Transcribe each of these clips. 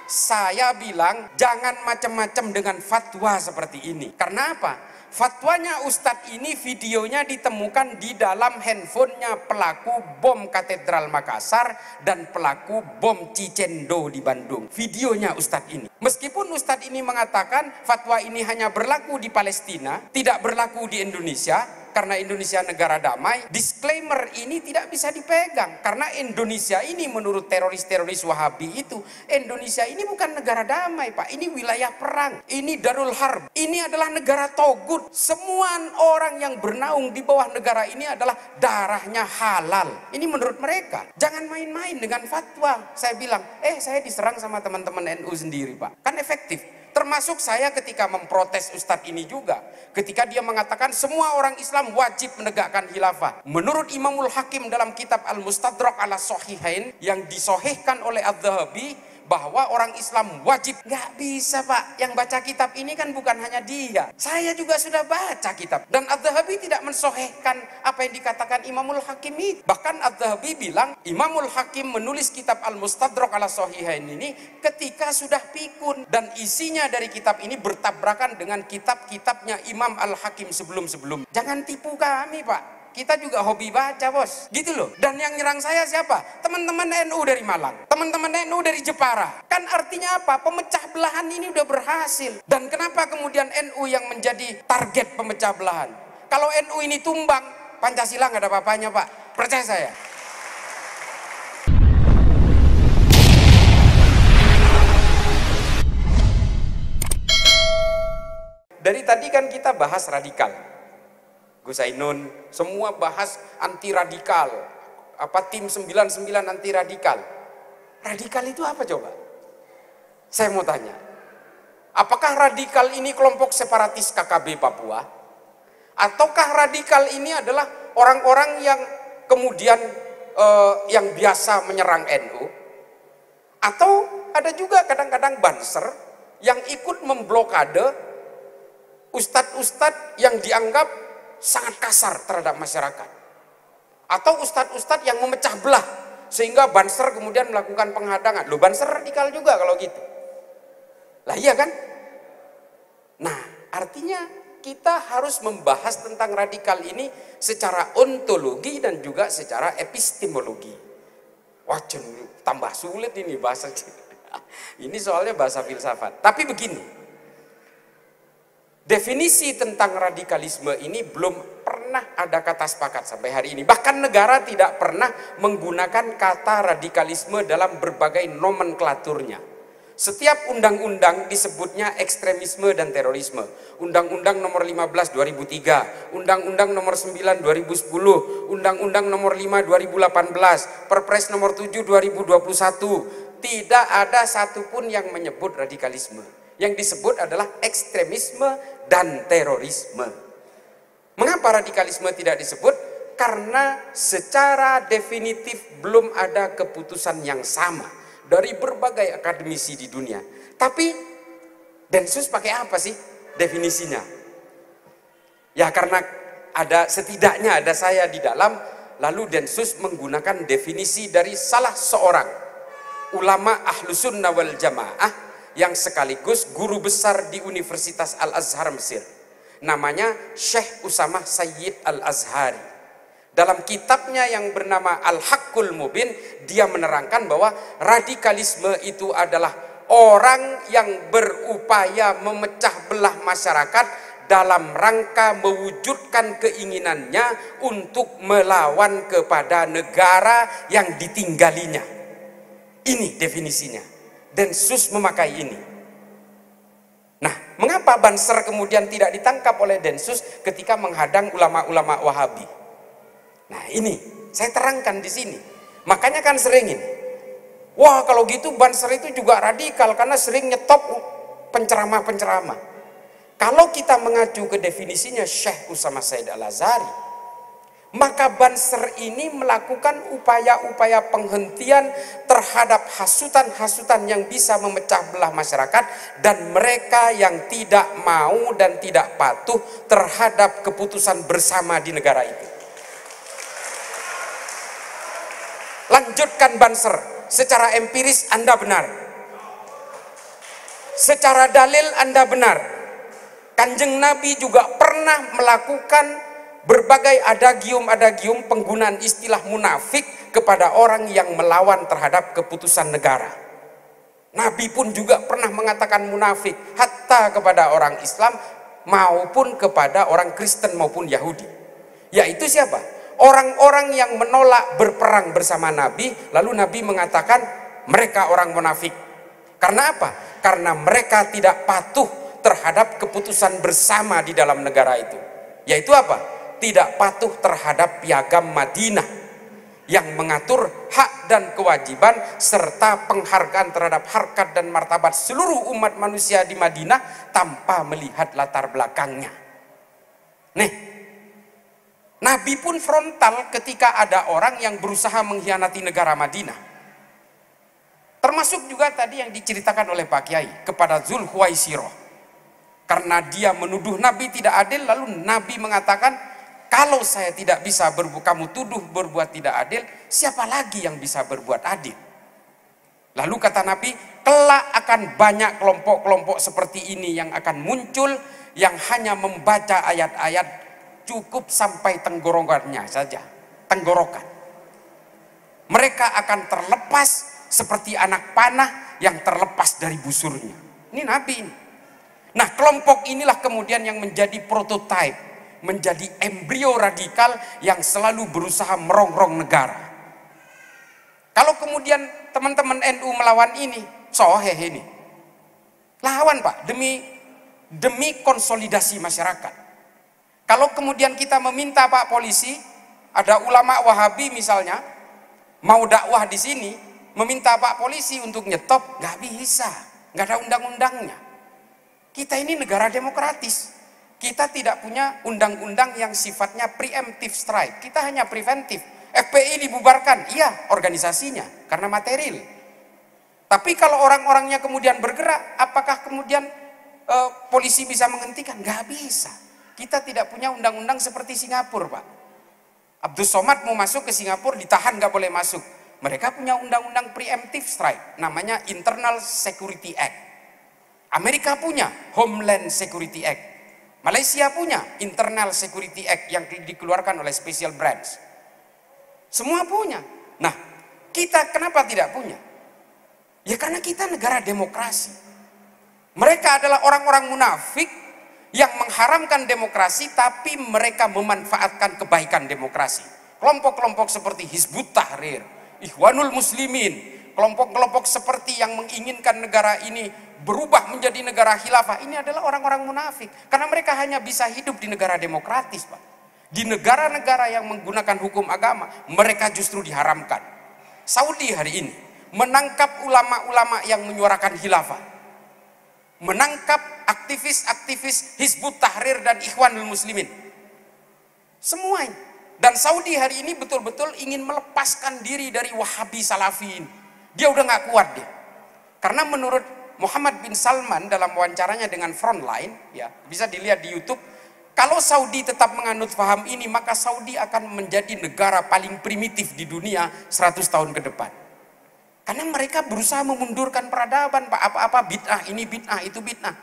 saya bilang jangan macam-macam dengan fatwa seperti ini. Karena apa? Fatwanya Ustadz ini videonya ditemukan di dalam handphonenya pelaku bom Katedral Makassar dan pelaku bom Cicendo di Bandung. Videonya Ustadz ini. Meskipun Ustadz ini mengatakan fatwa ini hanya berlaku di Palestina, tidak berlaku di Indonesia, karena Indonesia negara damai, disclaimer ini tidak bisa dipegang. Karena Indonesia ini menurut teroris-teroris Wahabi itu, Indonesia ini bukan negara damai, Pak. Ini wilayah perang. Ini Darul Harb. Ini adalah negara togut. Semua orang yang bernaung di bawah negara ini adalah darahnya halal. Ini menurut mereka. Jangan main-main dengan fatwa. Saya bilang, saya diserang sama teman-teman NU sendiri, Pak. Kan efektif. Termasuk saya ketika memprotes Ustadz ini juga. Ketika dia mengatakan semua orang Islam wajib menegakkan khilafah. Menurut Imamul Hakim dalam kitab Al-Mustadrak ala Sahihain yang disohihkan oleh Adz-Dzahabi, bahwa orang Islam wajib. Nggak bisa, Pak. Yang baca kitab ini kan bukan hanya dia. Saya juga sudah baca kitab. Dan Adz-Dzahabi tidak mensohihkan apa yang dikatakan Imamul Hakim itu. Bahkan Adz-Dzahabi bilang Imamul Hakim menulis kitab Al-Mustadrak ala Sahihain ini ketika sudah pikun. Dan isinya dari kitab ini bertabrakan dengan kitab-kitabnya Imam Al-Hakim sebelum-sebelum. Jangan tipu kami, Pak. Kita juga hobi baca, bos. Gitu loh. Dan yang nyerang saya siapa? Teman-teman NU dari Malang. Teman-teman NU dari Jepara. Kan artinya apa? Pemecah belahan ini udah berhasil. Dan kenapa kemudian NU yang menjadi target pemecah belahan? Kalau NU ini tumbang, Pancasila nggak ada apa-apanya, Pak. Percaya saya. Dari tadi kan kita bahas radikal. Gus Ainun, semua bahas anti radikal. Tim 99 anti radikal. Radikal itu apa coba? Saya mau tanya. Apakah radikal ini kelompok separatis KKB Papua? Ataukah radikal ini adalah orang-orang yang kemudian yang biasa menyerang NU? Atau ada juga kadang-kadang banser yang ikut memblokade ustadz-ustadz yang dianggap sangat kasar terhadap masyarakat, atau ustadz-ustadz yang memecah belah sehingga banser kemudian melakukan penghadangan. Loh, banser radikal juga kalau gitu. Lah iya kan? Nah, artinya kita harus membahas tentang radikal ini secara ontologi dan juga secara epistemologi. Wah, tambah sulit ini bahasa. Ini soalnya bahasa filsafat. Tapi begini, definisi tentang radikalisme ini belum pernah ada kata sepakat sampai hari ini. Bahkan negara tidak pernah menggunakan kata radikalisme dalam berbagai nomenklaturnya. Setiap undang-undang disebutnya ekstremisme dan terorisme. Undang-undang nomor 15 2003, Undang-undang nomor 9 2010, Undang-undang nomor 5 2018, Perpres nomor 7 2021. Tidak ada satupun yang menyebut radikalisme. Yang disebut adalah ekstremisme dan terorisme. Mengapa radikalisme tidak disebut? Karena secara definitif belum ada keputusan yang sama dari berbagai akademisi di dunia. Tapi Densus pakai apa sih definisinya? Ya karena setidaknya ada saya di dalam, lalu Densus menggunakan definisi dari salah seorang ulama Ahlus Sunnah wal Jamaah yang sekaligus guru besar di Universitas Al-Azhar Mesir. Namanya Syekh Usamah Sayyid Al-Azhari. Dalam kitabnya yang bernama Al-Haqqul Mubin, dia menerangkan bahwa radikalisme itu adalah orang yang berupaya memecah belah masyarakat dalam rangka mewujudkan keinginannya untuk melawan kepada negara yang ditinggalinya. Ini definisinya. Densus memakai ini. Nah, mengapa Banser kemudian tidak ditangkap oleh Densus ketika menghadang ulama-ulama Wahabi? Nah, ini saya terangkan di sini. Makanya kan sering ini. Wah, kalau gitu Banser itu juga radikal karena sering nyetop penceramah-penceramah. Kalau kita mengacu ke definisinya Syekh Usamah Sayyid Al-Azhari, maka Banser ini melakukan upaya-upaya penghentian terhadap hasutan-hasutan yang bisa memecah belah masyarakat dan mereka yang tidak mau dan tidak patuh terhadap keputusan bersama di negara itu. Lanjutkan Banser, secara empiris Anda benar. Secara dalil Anda benar. Kanjeng Nabi juga pernah melakukan berbagai adagium-adagium penggunaan istilah munafik kepada orang yang melawan terhadap keputusan negara. Nabi pun juga pernah mengatakan munafik hatta kepada orang Islam maupun kepada orang Kristen maupun Yahudi. Yaitu siapa? Orang-orang yang menolak berperang bersama Nabi, lalu Nabi mengatakan mereka orang munafik. Karena apa? Karena mereka tidak patuh terhadap keputusan bersama di dalam negara itu. Yaitu apa? Tidak patuh terhadap piagam Madinah yang mengatur hak dan kewajiban serta penghargaan terhadap harkat dan martabat seluruh umat manusia di Madinah tanpa melihat latar belakangnya. Nih, Nabi pun frontal ketika ada orang yang berusaha mengkhianati negara Madinah. Termasuk juga tadi yang diceritakan oleh Pak Kiai kepada Zulhuwaisiroh. Karena dia menuduh Nabi tidak adil, lalu Nabi mengatakan, kalau saya tidak bisa kamu tuduh berbuat tidak adil, siapa lagi yang bisa berbuat adil? Lalu kata Nabi, kelak akan banyak kelompok-kelompok seperti ini yang akan muncul, yang hanya membaca ayat-ayat cukup sampai tenggorokannya saja, tenggorokan. Mereka akan terlepas seperti anak panah yang terlepas dari busurnya. Ini Nabi ini. Nah, kelompok inilah kemudian yang menjadi prototipe, menjadi embrio radikal yang selalu berusaha merongrong negara. Kalau kemudian teman-teman NU melawan ini, soheh ini. Lawan Pak, demi konsolidasi masyarakat. Kalau kemudian kita meminta Pak polisi, ada ulama Wahabi misalnya, mau dakwah di sini, meminta Pak polisi untuk nyetop, nggak bisa, nggak ada undang-undangnya. Kita ini negara demokratis. Kita tidak punya undang-undang yang sifatnya preemptive strike. Kita hanya preventif. FPI dibubarkan, iya organisasinya, karena material. Tapi kalau orang-orangnya kemudian bergerak, apakah kemudian polisi bisa menghentikan? Nggak bisa. Kita tidak punya undang-undang seperti Singapura, Pak. Abdus Somad mau masuk ke Singapura, ditahan nggak boleh masuk. Mereka punya undang-undang preemptive strike, namanya Internal Security Act. Amerika punya Homeland Security Act. Malaysia punya Internal Security Act yang dikeluarkan oleh Special Branch. Semua punya. Nah, kita kenapa tidak punya? Ya karena kita negara demokrasi. Mereka adalah orang-orang munafik yang mengharamkan demokrasi, tapi mereka memanfaatkan kebaikan demokrasi. Kelompok-kelompok seperti Hizbut Tahrir, Ikhwanul Muslimin, kelompok-kelompok seperti yang menginginkan negara ini berubah menjadi negara khilafah, ini adalah orang-orang munafik. Karena mereka hanya bisa hidup di negara demokratis, Pak. Di negara-negara yang menggunakan hukum agama, mereka justru diharamkan. Saudi hari ini menangkap ulama-ulama yang menyuarakan khilafah, menangkap aktivis-aktivis Hizbut Tahrir dan Ikhwanul Muslimin, semua ini. Dan Saudi hari ini betul-betul ingin melepaskan diri dari Wahabi Salafi ini. Dia udah nggak kuat dia. Karena menurut Muhammad bin Salman dalam wawancaranya dengan Frontline, ya bisa dilihat di YouTube, kalau Saudi tetap menganut paham ini, maka Saudi akan menjadi negara paling primitif di dunia 100 tahun ke depan. Karena mereka berusaha memundurkan peradaban, Pak. Apa-apa bid'ah, ini bid'ah, itu bid'ah.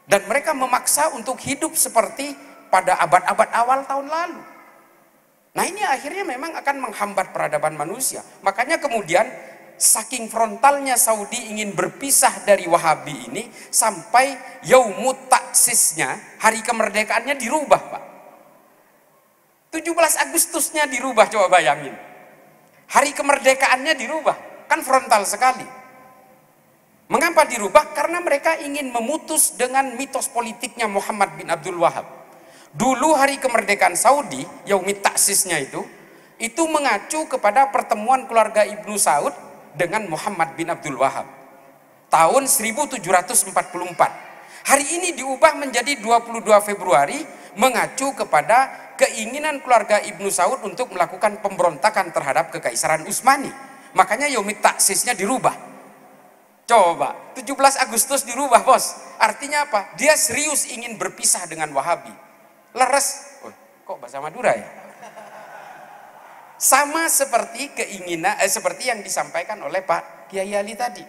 Dan mereka memaksa untuk hidup seperti pada abad-abad awal tahun lalu. Nah, ini akhirnya memang akan menghambat peradaban manusia. Makanya kemudian saking frontalnya Saudi ingin berpisah dari Wahabi ini, sampai yaumut taksisnya, hari kemerdekaannya dirubah, Pak. 17 Agustusnya dirubah, coba bayangin. Hari kemerdekaannya dirubah, kan frontal sekali. Mengapa dirubah? Karena mereka ingin memutus dengan mitos politiknya Muhammad bin Abdul Wahab. Dulu hari kemerdekaan Saudi, yaumut taksisnya itu mengacu kepada pertemuan keluarga Ibnu Saud dengan Muhammad bin Abdul Wahab tahun 1744. Hari ini diubah menjadi 22 Februari mengacu kepada keinginan keluarga Ibnu Saud untuk melakukan pemberontakan terhadap Kekaisaran Utsmani. Makanya yaumut taksisnya dirubah. Coba 17 Agustus dirubah, Bos. Artinya apa? Dia serius ingin berpisah dengan Wahabi. Leres. Kok bahasa Madura ya? Sama seperti keinginan seperti yang disampaikan oleh Pak Kiai Ali tadi.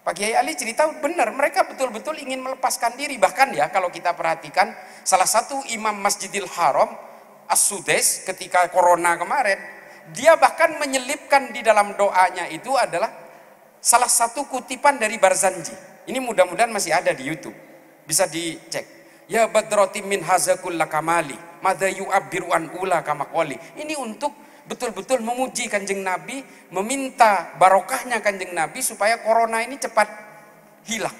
Pak Kiai Ali cerita benar, mereka betul-betul ingin melepaskan diri. Bahkan ya kalau kita perhatikan, salah satu imam Masjidil Haram As-Sudais ketika corona kemarin, dia bahkan menyelipkan di dalam doanya itu adalah salah satu kutipan dari Barzanji. Ini mudah-mudahan masih ada di YouTube, bisa dicek. Ya badrati min hazakulla kamali madza yu'abbiru an ula kamaqali. Ini untuk betul-betul memuji Kanjeng Nabi, meminta barokahnya Kanjeng Nabi supaya corona ini cepat hilang.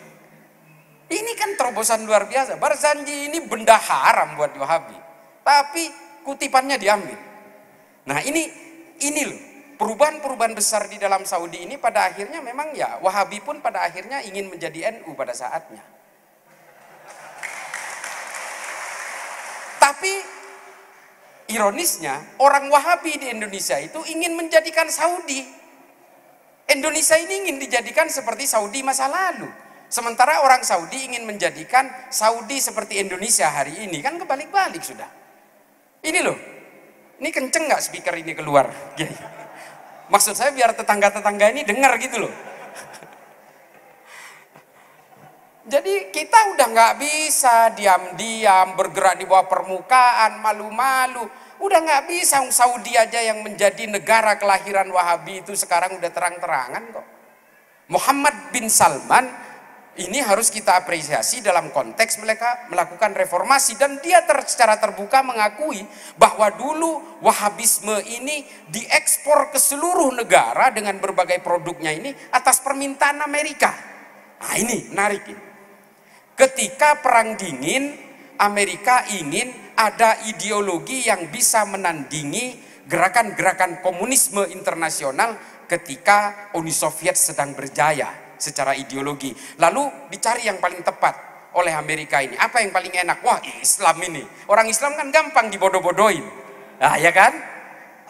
Ini kan terobosan luar biasa. Barzanji ini benda haram buat Wahabi, tapi kutipannya diambil. Nah ini loh perubahan-perubahan besar di dalam Saudi ini. Pada akhirnya memang ya Wahabi pun pada akhirnya ingin menjadi NU pada saatnya. Tapi ironisnya, orang Wahabi di Indonesia itu ingin menjadikan Saudi. Indonesia ini ingin dijadikan seperti Saudi masa lalu. Sementara orang Saudi ingin menjadikan Saudi seperti Indonesia hari ini. Kan kebalik-balik sudah. Ini loh. Ini kenceng nggak speaker ini keluar? Maksud saya biar tetangga-tetangga ini dengar gitu loh. Jadi kita udah nggak bisa diam-diam bergerak di bawah permukaan, malu-malu. Udah nggak bisa. Saudi aja yang menjadi negara kelahiran Wahabi itu sekarang udah terang-terangan kok. Muhammad bin Salman ini harus kita apresiasi dalam konteks mereka melakukan reformasi, dan dia secara terbuka mengakui bahwa dulu Wahabisme ini diekspor ke seluruh negara dengan berbagai produknya ini atas permintaan Amerika. Nah ini menarik ini. Ketika perang dingin, Amerika ingin ada ideologi yang bisa menandingi gerakan-gerakan komunisme internasional ketika Uni Soviet sedang berjaya secara ideologi. Lalu dicari yang paling tepat oleh Amerika ini. Apa yang paling enak? Wah, Islam ini. Orang Islam kan gampang dibodoh-bodohin. Nah, ya kan?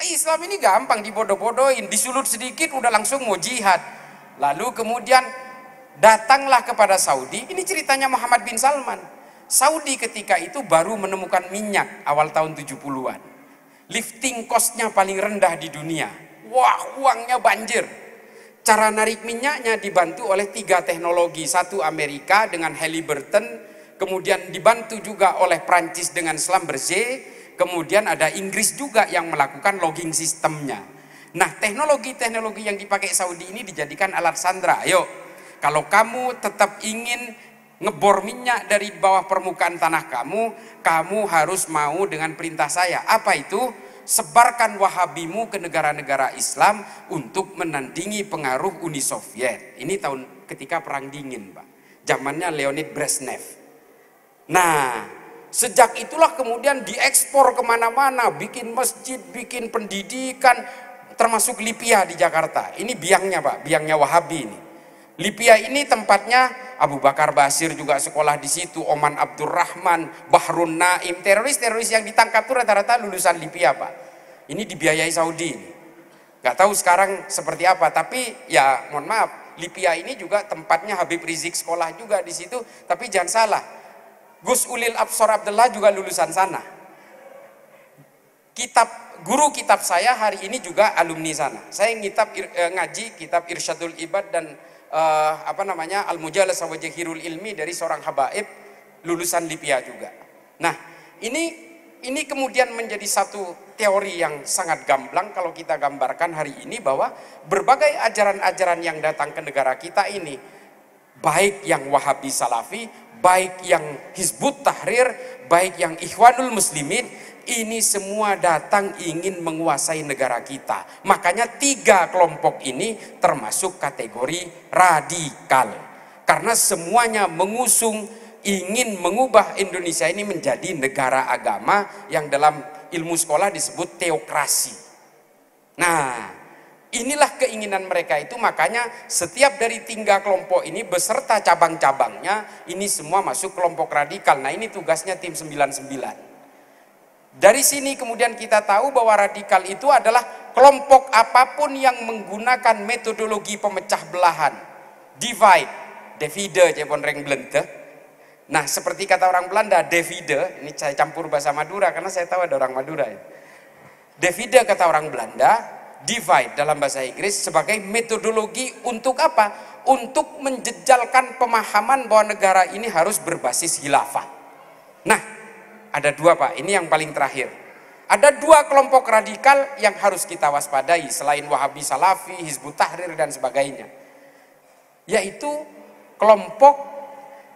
Islam ini gampang dibodoh-bodohin. Disulut sedikit udah langsung mau jihad. Lalu kemudian datanglah kepada Saudi. Ini ceritanya Muhammad bin Salman. Saudi ketika itu baru menemukan minyak awal tahun 70-an. Lifting cost-nya paling rendah di dunia. Wah, uangnya banjir. Cara narik minyaknya dibantu oleh 3 teknologi. Satu Amerika dengan Halliburton, kemudian dibantu juga oleh Prancis dengan Schlumberger, kemudian ada Inggris juga yang melakukan logging sistemnya. Nah, teknologi-teknologi yang dipakai Saudi ini dijadikan alat sandera. Ayo, kalau kamu tetap ingin ngebor minyak dari bawah permukaan tanah kamu, kamu harus mau dengan perintah saya. Apa itu? Sebarkan Wahabimu ke negara-negara Islam untuk menandingi pengaruh Uni Soviet. Ini tahun ketika perang dingin, Pak. Zamannya Leonid Brezhnev. Nah, sejak itulah kemudian diekspor kemana-mana, bikin masjid, bikin pendidikan, termasuk Lipia di Jakarta. Ini biangnya, Pak, biangnya Wahabi ini. Lipia ini tempatnya Abu Bakar Basir juga sekolah di situ, Oman Abdurrahman, Bahrun Naim, teroris-teroris yang ditangkap itu rata-rata lulusan Lipia, Pak. Ini dibiayai Saudi. Gak tahu sekarang seperti apa, tapi ya mohon maaf, Lipia ini juga tempatnya Habib Rizik sekolah juga di situ. Tapi jangan salah, Gus Ulil Absor Abdullah juga lulusan sana. Guru kitab saya hari ini juga alumni sana. Saya ngaji kitab Irsyadul Ibad dan Al-Mujalas wa Jahirul Ilmi dari seorang habaib lulusan Lipia juga. Nah, ini kemudian menjadi satu teori yang sangat gamblang kalau kita gambarkan hari ini, bahwa berbagai ajaran-ajaran yang datang ke negara kita ini, baik yang Wahabi Salafi, baik yang Hizbut Tahrir, baik yang Ikhwanul Muslimin, ini semua datang ingin menguasai negara kita. Makanya 3 kelompok ini termasuk kategori radikal. Karena semuanya mengusung ingin mengubah Indonesia ini menjadi negara agama yang dalam ilmu sekolah disebut teokrasi. Nah, inilah keinginan mereka itu. Makanya setiap dari 3 kelompok ini beserta cabang-cabangnya ini semua masuk kelompok radikal. Nah, ini tugasnya tim 99. Dari sini kemudian kita tahu bahwa radikal itu adalah kelompok apapun yang menggunakan metodologi pemecah belahan, divide, reng blente. Nah, seperti kata orang Belanda, divide, ini saya campur bahasa Madura karena saya tahu ada orang Madura ya. Divide kata orang Belanda, divide dalam bahasa Inggris sebagai metodologi untuk apa? untuk menjejalkan pemahaman bahwa negara ini harus berbasis khilafah. Nah, ada dua Pak, ini yang paling terakhir. Ada dua kelompok radikal yang harus kita waspadai selain Wahabi Salafi, Hizbut Tahrir dan sebagainya. Yaitu kelompok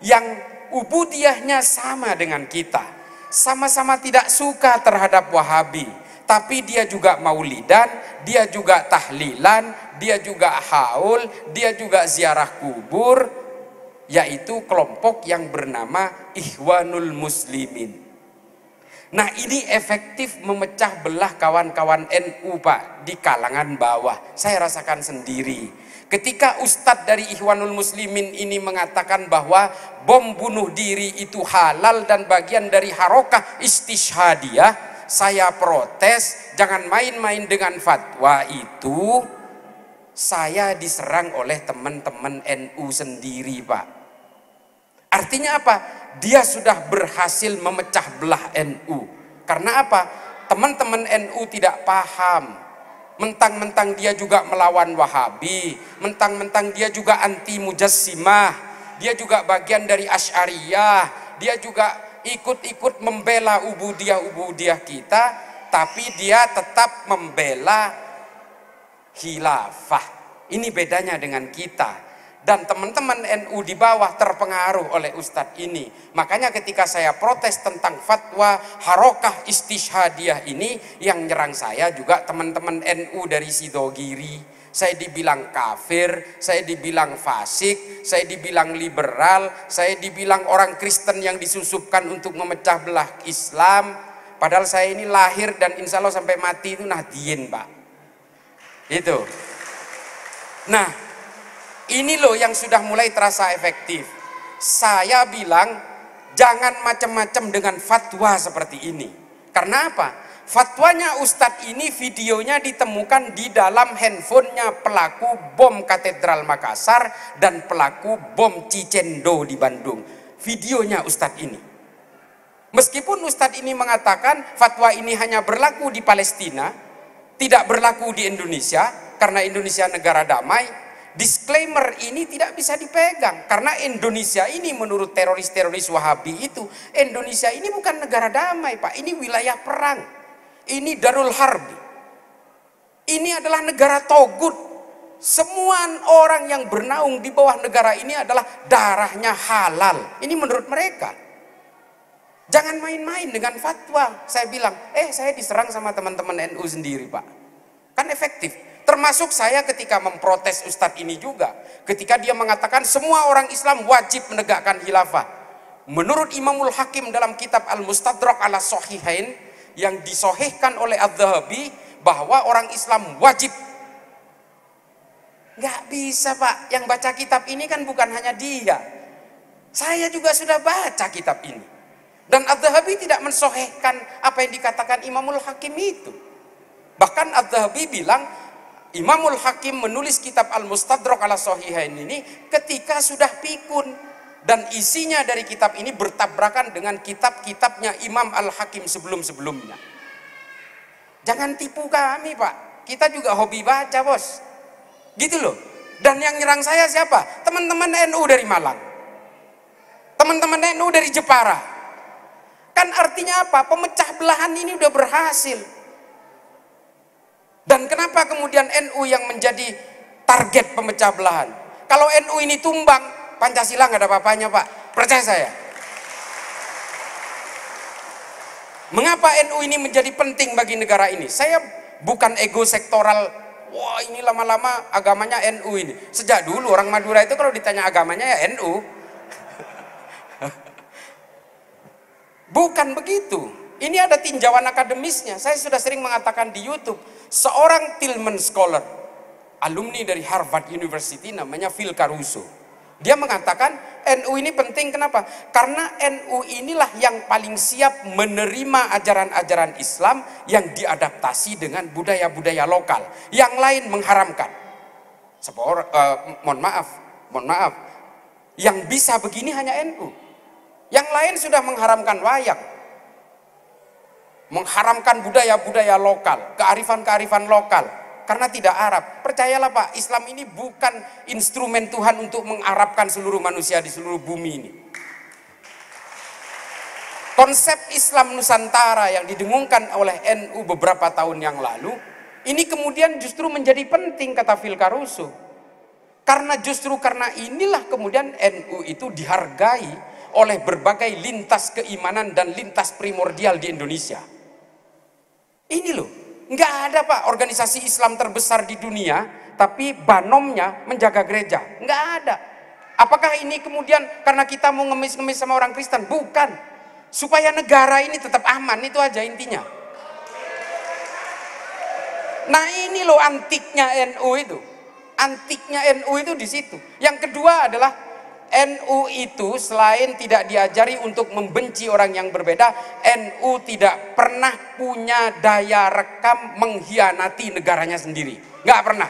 yang ubudiyahnya sama dengan kita. Sama-sama tidak suka terhadap Wahabi, tapi dia juga maulidan, dia juga tahlilan, dia juga haul, dia juga ziarah kubur, yaitu kelompok yang bernama Ikhwanul Muslimin. Nah, ini efektif memecah belah kawan-kawan NU Pak di kalangan bawah. Saya rasakan sendiri. Ketika Ustadz dari Ikhwanul Muslimin ini mengatakan bahwa bom bunuh diri itu halal dan bagian dari harokah istishhadiyah, saya protes, jangan main-main dengan fatwa itu. Saya diserang oleh teman-teman NU sendiri Pak. Artinya apa? Dia sudah berhasil memecah belah NU. Karena apa? Teman-teman NU tidak paham. Mentang-mentang dia juga melawan Wahabi, mentang-mentang dia juga anti Mujassimah, dia juga bagian dari Asy'ariyah, dia juga ikut-ikut membela ubudiyah kita, tapi dia tetap membela khilafah. Ini bedanya dengan kita. Dan teman-teman NU di bawah terpengaruh oleh ustadz ini. Makanya ketika saya protes tentang fatwa harokah istishhadiyah ini, yang nyerang saya juga teman-teman NU dari Sidogiri. Saya dibilang kafir, saya dibilang fasik, saya dibilang liberal, saya dibilang orang Kristen yang disusupkan untuk memecah belah Islam. Padahal saya ini lahir dan insya Allah sampai mati itu Nahdien Pak. Itu. Nah, ini loh yang sudah mulai terasa efektif. Saya bilang jangan macam-macam dengan fatwa seperti ini. Karena apa? Fatwanya Ustadz ini videonya ditemukan di dalam handphonenya pelaku bom Katedral Makassar dan pelaku bom Cicendo di Bandung. Videonya Ustadz ini. Meskipun Ustadz ini mengatakan fatwa ini hanya berlaku di Palestina, tidak berlaku di Indonesia, karena Indonesia negara damai. Disclaimer ini tidak bisa dipegang karena Indonesia ini menurut teroris-teroris Wahabi itu, Indonesia ini bukan negara damai Pak, ini wilayah perang, ini Darul Harbi, ini adalah negara togut. Semua orang yang bernaung di bawah negara ini adalah darahnya halal, ini menurut mereka. Jangan main-main dengan fatwa. Saya bilang, saya diserang sama teman-teman NU sendiri Pak, kan efektif. Termasuk saya ketika memprotes Ustadz ini juga. Ketika dia mengatakan semua orang Islam wajib menegakkan khilafah. Menurut Imamul Hakim dalam kitab Al-Mustadrak ala Sahihain yang disohihkan oleh Adz-Dzahabi bahwa orang Islam wajib. Nggak bisa Pak, yang baca kitab ini kan bukan hanya dia. Saya juga sudah baca kitab ini. Dan Adz-Dzahabi tidak mensohihkan apa yang dikatakan Imamul Hakim itu. Bahkan Adz-Dzahabi bilang, Imamul Hakim menulis kitab Al-Mustadrak ala Sahihain ini ketika sudah pikun, dan isinya dari kitab ini bertabrakan dengan kitab-kitabnya Imam Al-Hakim sebelum-sebelumnya. Jangan tipu kami Pak, kita juga hobi baca bos, gitu loh. Dan yang nyerang saya siapa? Teman-teman NU dari Malang, teman-teman NU dari Jepara. Kan artinya apa? Pemecah belahan ini udah berhasil. Dan kenapa kemudian NU yang menjadi target pemecah belahan? Kalau NU ini tumbang, Pancasila nggak ada apa-apanya Pak, percaya saya. Mengapa NU ini menjadi penting bagi negara ini? Saya bukan ego sektoral, wah ini lama-lama agamanya NU ini. Sejak dulu orang Madura itu kalau ditanya agamanya ya NU. Bukan begitu. Ini ada tinjauan akademisnya. Saya sudah sering mengatakan di YouTube, seorang Tillman Scholar, alumni dari Harvard University, namanya Phil Caruso. Dia mengatakan NU ini penting, kenapa? Karena NU inilah yang paling siap menerima ajaran-ajaran Islam yang diadaptasi dengan budaya-budaya lokal. Yang lain mengharamkan. Mohon maaf. Yang bisa begini hanya NU. Yang lain sudah mengharamkan wayang. Mengharamkan budaya-budaya lokal, kearifan-kearifan lokal. Karena tidak Arab. Percayalah Pak, Islam ini bukan instrumen Tuhan untuk mengarabkan seluruh manusia di seluruh bumi ini. Konsep Islam Nusantara yang didengungkan oleh NU beberapa tahun yang lalu, ini kemudian justru menjadi penting, kata Phil Caruso. Karena justru karena inilah kemudian NU itu dihargai oleh berbagai lintas keimanan dan lintas primordial di Indonesia. Ini loh, nggak ada Pak organisasi Islam terbesar di dunia, tapi banomnya menjaga gereja. Nggak ada. Apakah ini kemudian karena kita mau ngemis-ngemis sama orang Kristen? Bukan. Supaya negara ini tetap aman, itu aja intinya. Nah ini loh antiknya NU itu. Antiknya NU itu di situ. Yang kedua adalah NU itu selain tidak diajari untuk membenci orang yang berbeda, NU tidak pernah punya daya rekam mengkhianati negaranya sendiri. Nggak pernah.